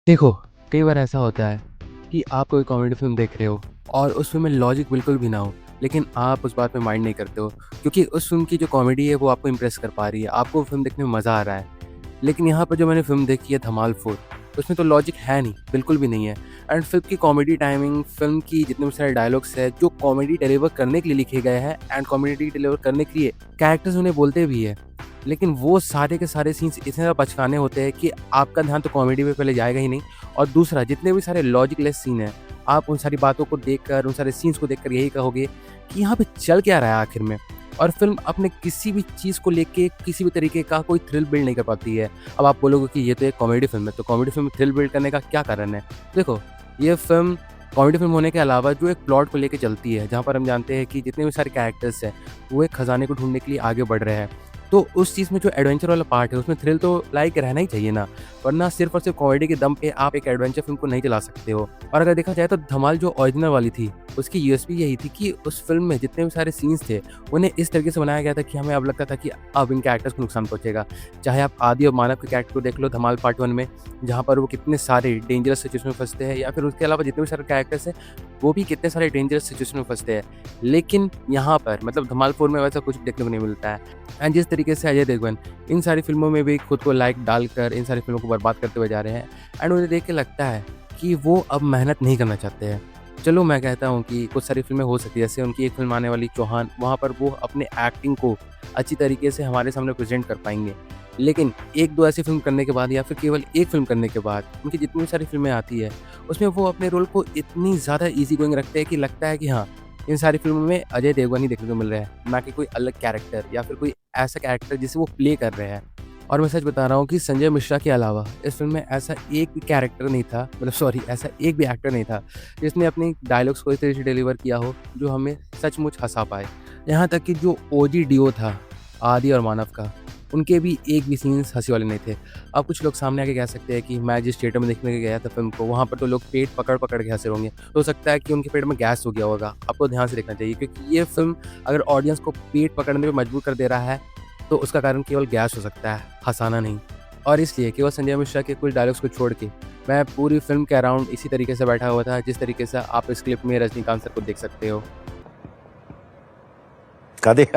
देखो, कई बार ऐसा होता है कि आप कोई कॉमेडी फ़िल्म देख रहे हो और उस फ़िल्म में लॉजिक बिल्कुल भी ना हो, लेकिन आप उस बात में माइंड नहीं करते हो क्योंकि उस फ़िल्म की जो कॉमेडी है वो आपको इम्प्रेस कर पा रही है, आपको फ़िल्म देखने में मज़ा आ रहा है। लेकिन यहाँ पर जो मैंने फ़िल्म देखी है धमाल 4, उसमें तो लॉजिक है नहीं, बिल्कुल भी नहीं है। एंड फ़िल्म की कॉमेडी टाइमिंग, फ़िल्म की जितने भी सारे डायलॉग्स हैं, जो कॉमेडी डिलीवर करने के लिए लिखे गए हैं एंड कॉमेडी डिलीवर करने के लिए कैरेक्टर्स उन्हें बोलते भी हैं। लेकिन वो सारे के सारे सीन्स इतने ज़्यादा बचकाने होते हैं कि आपका ध्यान तो कॉमेडी पे पहले जाएगा ही नहीं और दूसरा जितने भी सारे लॉजिकलेस सीन हैं, आप उन सारी बातों को देखकर, उन सारे सीन्स को देखकर यही कहोगे कि यहाँ पे चल क्या रहा है आखिर में? और फ़िल्म अपने किसी भी चीज़ को लेके किसी भी तरीके का कोई थ्रिल बिल्ड नहीं कर पाती है। अब आप बोलोगे कि ये तो एक कॉमेडी फ़िल्म है, तो कॉमेडी फ़िल्म में थ्रिल बिल्ड करने का क्या कारण है? देखो, ये फ़िल्म कॉमेडी फ़िल्म होने के अलावा जो एक प्लॉट को लेके चलती है, जहाँ पर हम जानते हैं कि जितने भी सारे कैरेक्टर्स हैं, वो एक खज़ाने को ढूँढने के लिए आगे बढ़ रहे हैं। तो उस चीज़ में जो एडवेंचर वाला पार्ट है, उसमें थ्रिल तो लाइक रहना ही चाहिए ना, वरना सिर्फ़ और सिर्फ़ कॉमेडी के दम पे आप एक एडवेंचर फ़िल्म को नहीं चला सकते हो। और अगर देखा जाए तो धमाल जो ओरिजिनल वाली थी, उसकी यूएसपी यही थी कि उस फ़िल्म में जितने भी सारे सीन्स थे, उन्हें इस तरीके से बनाया गया था कि हमें अब लगता था कि अब इन कैरेक्टर्स को नुकसान पहुँचेगा। चाहे आप आदि और मानव के कैरेक्टर को देख लो धमाल पार्ट 1 में, जहाँ पर वो कितने सारे डेंजरस सिचुएशन में फँसते हैं या फिर उसके अलावा जितने भी सारे कैरेक्टर्स हैं, वो भी कितने सारे डेंजरस सिचुएशन में फँसते हैं। लेकिन यहाँ पर मतलब धमाल 4 में वैसा कुछ देखने को नहीं मिलता है। एंड जिस तरीके से अजय देवगन इन सारी फ़िल्मों में भी खुद को लाइक डालकर इन सारी फ़िल्मों को बर्बाद करते हुए जा रहे हैं एंड उन्हें देख के लगता है कि वो अब मेहनत नहीं करना चाहते हैं। चलो मैं कहता हूँ कि कुछ सारी फ़िल्में हो सकती है, जैसे उनकी एक फ़िल्म आने वाली चौहान, वहाँ पर वो अपने एक्टिंग को अच्छी तरीके से हमारे सामने प्रेज़ेंट कर पाएँगे। लेकिन 1-2 ऐसी फ़िल्म करने के बाद या फिर केवल एक फ़िल्म करने के बाद उनकी जितनी भी सारी फ़िल्में आती है, उसमें वो अपने रोल को इतनी ज़्यादा ईज़ी गोइंग रखते हैं कि लगता है कि हाँ, इन सारी फ़िल्मों में अजय देवगन ही देखने को मिल रहा है, ना कि कोई अलग कैरेक्टर या फिर कोई ऐसा कैरेक्टर जिसे वो प्ले कर रहे हैं। और मैं सच बता रहा हूँ कि संजय मिश्रा के अलावा इस फ़िल्म में ऐसा एक भी कैरेक्टर नहीं था, मतलब सॉरी, ऐसा एक भी एक्टर नहीं था, जिसने अपने डायलॉग्स को इस तरह से डिलीवर किया हो, जो हमें सचमुच हँसा पाए। यहाँ तक कि जो ओजी डुओ था, आदि और मानव का, उनके भी एक भी सीन्स हँसी वाले नहीं थे। अब कुछ लोग सामने आके कह सकते हैं कि मैं जिस थिएटर में देखने गया था फ़िल्म को, वहाँ पर तो लोग पेट पकड़-पकड़ के हँसे होंगे। हो सकता है कि उनके पेट में गैस हो गया होगा। आपको ध्यान से देखना चाहिए क्योंकि ये फ़िल्म अगर ऑडियंस को पेट पकड़ने पे मजबूर कर दे रहा है, तो उसका कारण केवल गैस हो सकता है, हँसाना नहीं। और इसलिए केवल संजय मिश्रा के कुछ डायलॉग्स को छोड़ के, मैं पूरी फ़िल्म के अराउंड इसी तरीके से बैठा हुआ था, जिस तरीके से आप इस क्लिप में रजनीकांत सर को देख सकते हो। कदे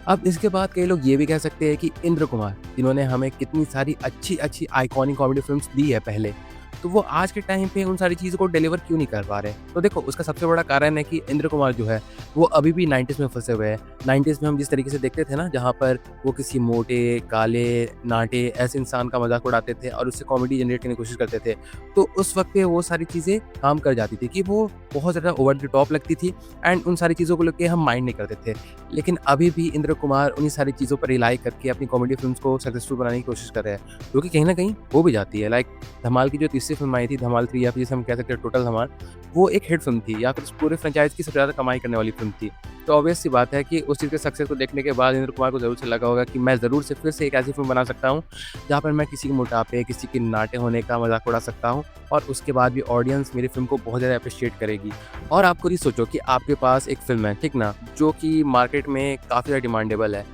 अब इसके बाद कई लोग ये भी कह सकते हैं कि इंद्र कुमार, जिन्होंने हमें कितनी सारी अच्छी-अच्छी आइकॉनिक कॉमेडी फ़िल्म्स दी है पहले, तो वो आज के टाइम पे उन सारी चीज़ों को डिलीवर क्यों नहीं कर पा रहे? तो देखो, उसका सबसे बड़ा कारण है कि इंद्र कुमार जो है, वो अभी भी 90s में फँसे हुए हैं। 90s में हम जिस तरीके से देखते थे ना, जहाँ पर वो किसी मोटे, काले, नाटे ऐसे इंसान का मज़ाक उड़ाते थे और उससे कॉमेडी जनरेट करने की कोशिश करते थे। तो उस वक़्त पे वो सारी चीज़ें काम कर जाती थी कि वो बहुत ज़्यादा ओवर द टॉप लगती थी एंड उन सारी चीज़ों को लेके हम माइंड नहीं करते थे। लेकिन अभी भी इंद्र कुमार उन्हीं सारी चीज़ों पर रिलाई करके अपनी कॉमेडी फ़िल्म्स को सक्सेसफुल बनाने की कोशिश कर रहे हैं, जो कि कहीं न कहीं हो भी जाती है। लाइक धमाल की जो तीसरी फ़िल्म आई थी, धमाल 3 या फिर जिसे हम कह सकते हैं टोटल धमाल, वो एक हिट फ़िल्म थी या फिर उस पूरे फ्रैंचाइज़ की सबसे ज़्यादा कमाई करने वाली फ़िल्म थी। तो ऑब्वियस सी बात है कि उस चीज़ के सक्सेस को देखने के बाद इंद्र कुमार को ज़रूर से लगा होगा कि मैं ज़रूर से फिर से एक ऐसी फ़िल्म बना सकता हूँ, जहाँ पर मैं किसी के मोटापे, किसी के नाटे होने का मज़ाक उड़ा सकता हूँ और उसके बाद भी ऑडियंस मेरी फ़िल्म को बहुत ज़्यादा एप्रिशिएट करेगी। और आप खुद ही सोचो कि आपके पास एक फ़िल्म है, ठीक ना? जो कि मार्केट में काफ़ी ज़्यादा डिमांडेबल है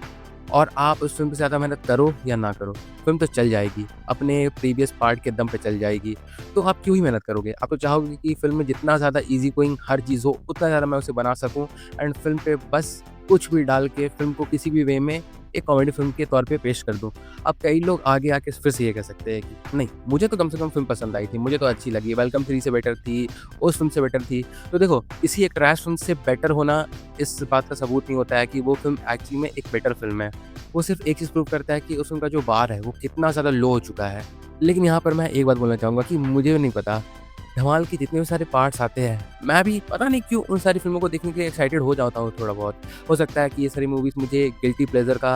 और आप उस फ़िल्म पे ज़्यादा मेहनत करो या ना करो, फ़िल्म तो चल जाएगी, अपने प्रीवियस पार्ट के दम पे चल जाएगी। तो आप क्यों ही मेहनत करोगे? आप तो चाहोगे कि फ़िल्म में जितना ज़्यादा ईज़ी गोइंग हर चीज़ हो, उतना ज़्यादा मैं उसे बना सकूँ एंड फ़िल्म पे बस कुछ भी डाल के फ़िल्म को किसी भी वे में एक कॉमेडी फ़िल्म के तौर पे पेश कर दूँ। अब कई लोग आगे आके फिर से ये कह सकते हैं कि नहीं, मुझे तो कम से कम फ़िल्म पसंद आई थी, मुझे तो अच्छी लगी, वेलकम 3 से बेटर थी, उस फ़िल्म से बेटर थी। तो देखो, किसी एक ट्रैश फ़िल्म से बेटर होना इस बात का सबूत नहीं होता है कि वो फ़िल्म एक्चुअली में एक बेटर फ़िल्म है। वो सिर्फ़ एक चीज़ प्रूव करता है कि उस फ़िल्म का जो बार है, वो कितना ज़्यादा लो हो चुका है। लेकिन यहाँ पर मैं एक बात बोलना चाहूँगा कि मुझे नहीं पता, धमाल के जितने भी सारे पार्ट्स आते हैं, मैं भी पता नहीं क्यों उन सारी फ़िल्मों को देखने के लिए एक्साइटेड हो जाता हूँ थोड़ा बहुत। हो सकता है कि ये सारी मूवीज़ मुझे गिल्टी प्लेज़र का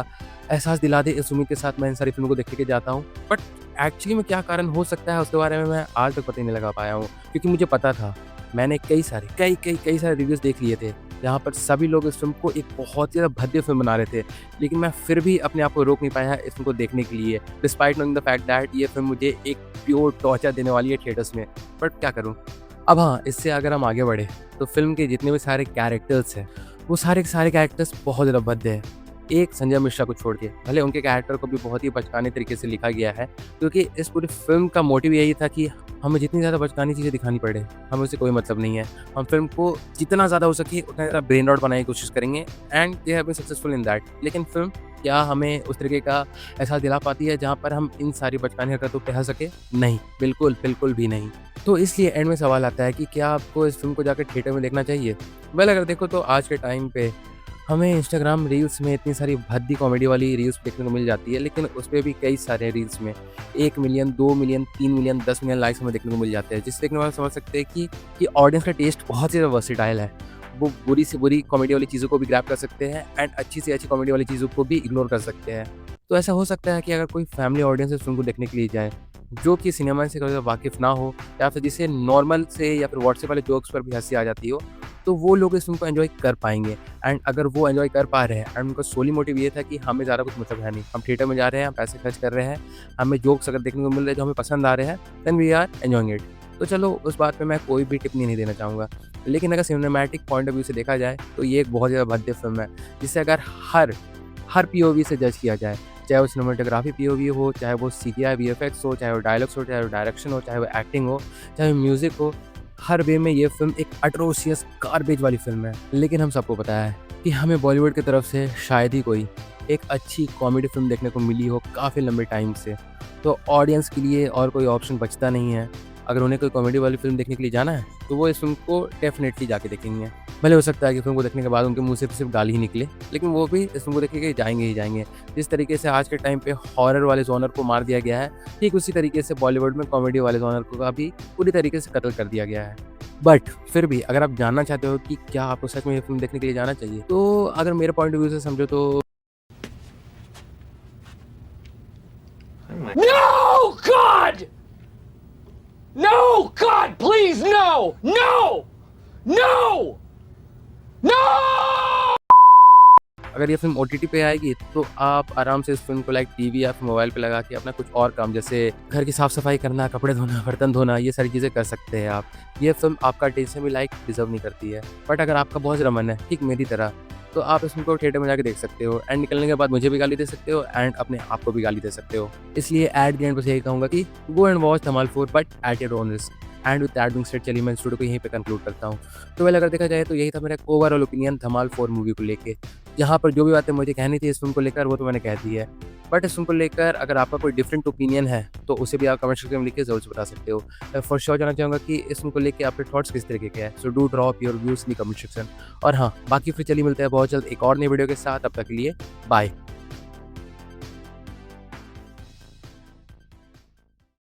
एहसास दिला दे, इस उम्मीद के साथ मैं इन सारी फ़िल्मों को देखने के जाता हूँ। बट एक्चुअली में क्या कारण हो सकता है, उसके बारे में मैं आज तक पता ही नहीं लगा पाया हूँ, क्योंकि मुझे पता था। मैंने कई सारे रिव्यूज़ देख लिए थे, जहाँ पर सभी लोग इस फ़िल्म को एक बहुत ही ज़्यादा भद्दे फ़िल्म बना रहे थे। लेकिन मैं फिर भी अपने आप को रोक नहीं पाया इस फ़िल्म को देखने के लिए, despite knowing the fact that ये फ़िल्म मुझे एक प्योर टॉर्चर देने वाली है थिएटर्स में। बट क्या करूँ? अब हाँ, इससे अगर हम आगे बढ़े, तो फ़िल्म के जितने भी सारे कैरेक्टर्स हैं, वो सारे के सारे कैरेक्टर्स बहुत ज़्यादा भद्दे हैं। एक संजय मिश्रा को छोड़ के। भले उनके कैरेक्टर को भी बहुत ही बचकाने तरीके से लिखा गया है, क्योंकि इस पूरी फ़िल्म का मोटिव यही था कि हमें जितनी ज़्यादा बचकानी चीज़ें दिखानी पड़े, हमें उससे कोई मतलब नहीं है। हम फ़िल्म को जितना ज़्यादा हो सके उतना ज़्यादा ब्रेन रॉट बनाने की कोशिश करेंगे and they have been successful in that. लेकिन फ़िल्म क्या हमें उस तरीके का एहसास दिला पाती है जहाँ पर हम इन सारी बचकानी हरकतों पे हँस सकें? नहीं, बिल्कुल, बिल्कुल भी नहीं। तो इसलिए एंड में सवाल आता है कि क्या आपको इस फ़िल्म को जाकर थिएटर में देखना चाहिए? वेल अगर देखो तो आज के टाइम पे हमें इंस्टाग्राम रील्स में इतनी सारी भद्दी कॉमेडी वाली रील्स देखने को मिल जाती है, लेकिन उसपे भी कई सारे रील्स में 1 million, 2 million, 3 million, 10 million likes हमें देखने को मिल जाते हैं, जिससे देखने वाले समझ सकते हैं कि ऑडियंस का टेस्ट बहुत ही ज़्यादा वर्सेटाइल है। वो बुरी से बुरी कॉमेडी वाली चीज़ों को भी ग्रैब कर सकते हैं एंड अच्छी से अच्छी कॉमेडी वाली चीज़ों को भी इग्नोर कर सकते हैं। तो ऐसा हो सकता है कि अगर कोई फैमिली ऑडियंस इस फ़िल्म को देखने के लिए जाए, जो कि सिनेमा से कभी वाकिफ़ ना हो या फिर जिसे नॉर्मल से या फिर व्हाट्सएप वाले जोक्स पर भी हँसी आ जाती हो, तो वो लोग इस फ़िल्म को एन्जॉय कर पाएँगे। एंड अगर वो एन्जॉय कर पा रहे हैं एंड उनका सोली मोटिव ये था कि हमें ज़्यादा कुछ मतलब है नहीं, हम थिएटर में जा रहे हैं, हम पैसे खर्च कर रहे हैं, हमें जोक्स अगर देखने को मिल रहे हैं जो हमें पसंद आ रहे हैं, then we are enjoying it. तो चलो उस बात पे मैं कोई भी टिप्पणी नहीं देना चाहूँगा। लेकिन अगर सिनेमैटिक पॉइंट ऑफ व्यू से देखा जाए, तो ये एक बहुत ज़्यादा भद्दे फ़िल्म है, जिसे अगर हर पीओवी से जज किया जाए, चाहे वो सिनेमेटोग्राफी पीओवी हो, चाहे वो सीजीआई वीएफएक्स हो, चाहे वो डायलॉग्स हो, चाहे वो डायरेक्शन हो, चाहे वो एक्टिंग हो, चाहे वो म्यूज़िक हो, हर वे में ये फ़िल्म एक अट्रोसियस गार्बेज वाली फ़िल्म है। लेकिन हम सबको पता है कि हमें बॉलीवुड की तरफ से शायद ही कोई एक अच्छी कॉमेडी फ़िल्म देखने को मिली हो काफ़ी लंबे टाइम से। तो ऑडियंस के लिए और कोई ऑप्शन बचता नहीं है। अगर उन्हें कोई कॉमेडी वाली फ़िल्म देखने के लिए जाना है, तो वो इस फ़िल्म को डेफ़िनेटली जाके देखेंगे। भले हो सकता है कि फ़िल्म को देखने के बाद उनके मुँह से सिर्फ़ गाली ही निकले, लेकिन वो भी इस फ़िल्म को देख के जाएँगे ही जाएँगे। जिस तरीके से आज के टाइम पे हॉरर वाले जॉनर को मार दिया गया है, ठीक उसी तरीके से बॉलीवुड में कॉमेडी वाले जॉनर को का भी पूरी तरीके से कत्ल कर दिया गया है। बट फिर भी अगर आप जानना चाहते हो कि क्या आपको सच में ये फ़िल्म देखने के लिए जाना चाहिए, तो अगर मेरे पॉइंट ऑफ व्यू से समझो तो No, God! No, God, please, no! No! No! No! अगर ये फ़िल्म ओटीटी पे आएगी, तो आप आराम से इस फ़िल्म को लाइक टीवी या फिर मोबाइल पे लगा के अपना कुछ और काम जैसे घर की साफ-सफाई करना, कपड़े धोना, बर्तन धोना, ये सारी चीज़ें कर सकते हैं आप। ये फ़िल्म आपका अटेंशन भी लाइक डिज़र्व नहीं करती है। बट अगर आपका बहुत ज़्यादा मन है, ठीक मेरी तरह, तो आप इस फ़िल्म को थिएटर में जाके देख सकते हो एंड निकलने के बाद मुझे भी गाली दे सकते हो एंड अपने आप को भी गाली दे सकते हो। इसलिए एट द एंड बस यही कहूँगा कि go and watch Dhamaal 4 but at your own risk. And with that being said चलिए मैं इस वीडियो को यहीं पे कंक्लूड करता हूँ। तो वेल अगर देखा जाए तो यही था मेरा ओवरऑल ओपिनियन धमाल 4 मूवी को लेके। जहाँ पर जो भी बातें मुझे कहनी थी इस फ़िल्म को लेकर वो तो मैंने कह दी है। बट इस फ़िल्म को लेकर अगर आपका कोई डिफरेंट ओपिनियन है तो उसे भी आप कमेंट सेक्शन में लिख के ज़रूर से बता सकते हो। मैं फॉर श्योर जानना चाहूँगा कि इस फ़िल्म को लेके आपके थॉट्स किस तरीके के हैं। So do drop your views in the comment section. और हाँ, बाकी फिर चलिए मिलते हैं बहुत जल्द एक और नई वीडियो के साथ। तब तक के लिए बाय।